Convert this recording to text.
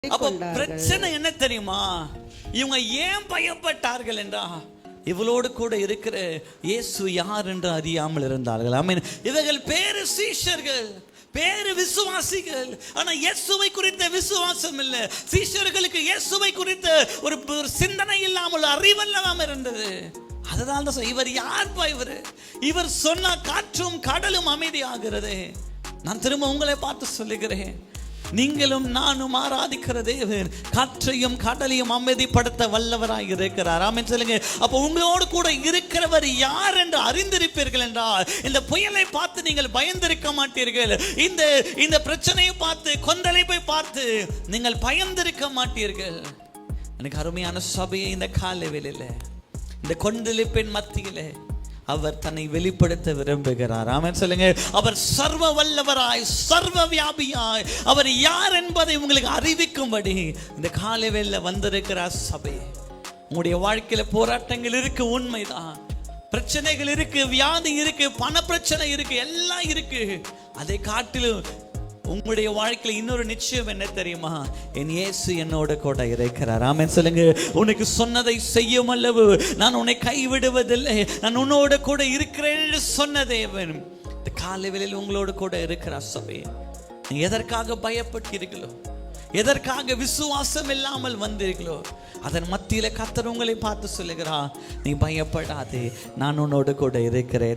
அப்ப பிரச்சனை என்ன தெரியுமா? இவங்க ஏன் பயப்பட்டார்கள் என்றா, இவளோடு கூட இருக்கிற இயேசு யார் என்று அறியாமல் இருந்தார்கள். ஆமென். இவர்கள் பேரு சீஷர்கள், பேரு விசுவாசிகள், ஆனா இயேசுவை குறித்த விசுவாசம் இல்லை. சீஷர்களுக்கு இயேசுவை குறித்த ஒரு சிந்தனை இல்லாமல் அறிவெல்லாம் இருந்தது. அதனால தான் இவர் யார்ப்பா இவர் சொன்னா காற்றும் கடலும் அமைதியாகிறது. நான் திரும்ப உங்களை பார்த்து சொல்லுகிறேன், நீங்களும் நானும் ஆராதிக்கிற தேவன் காற்றையும் கடலையும் அமைதிப்படுத்த வல்லவராய் இருக்கிறார். ஆமென் சொல்லுங்க. அப்போ உங்களோடு கூட இருக்கிறவர் யார் என்று அறிந்திருப்பீர்கள் என்றால், இந்த புயலை பார்த்து நீங்கள் பயந்திருக்க மாட்டீர்கள். இந்த பிரச்சனையை பார்த்து, கொந்தளிப்பை பார்த்து நீங்கள் பயந்திருக்க மாட்டீர்கள். எனக்கு அருமையான சபையை இந்த காலை வேளையில, இந்த கொந்தளிப்பின் மத்தியிலே அவர் தன்னை வெளிப்படுத்த விரும்புகிறார். ஆமென் சொல்லுங்க. அவர் சர்வ வல்லவராய், சர்வ வியாபியாய், அவர் யார் என்பதை உங்களுக்கு அறிவிக்கும்படி இந்த காலை வேளையில வந்திருக்கிறார் சபை. உங்களுடைய வாழ்க்கையில போராட்டங்கள் இருக்கு, உண்மைதான். பிரச்சனைகள் இருக்கு, வியாதி இருக்கு, பண பிரச்சனை இருக்கு, எல்லாம் இருக்கு. அதை காட்டிலும் உங்களுடைய வாழ்க்கையில் இன்னொரு நிச்சயம் என்ன தெரியுமா? என் இயேசு என்னோட கூட இருக்கிறார். ஆமென் சொல்லுங்க. உனக்கு சொன்னதை செய்யும் அல்லவு, நான் உன்னை கைவிடுவதில்லை, நான் உன்னோட கூட இருக்கிறேன் என்று சொன்ன தேவன் இந்த காலை வேளையில் உங்களோடு கூட இருக்கிறார் சபை. நீ எதற்காக பயப்பட்டீர்களோ, எதற்காக விசுவாசம் இல்லாமல் வந்தீர்களோ, அதன் மத்தியில கர்த்தர் உங்களை பார்த்து சொல்லுகிறார், நீ பயப்படாதே, நான் உன்னோடு கூட இருக்கிறேன்.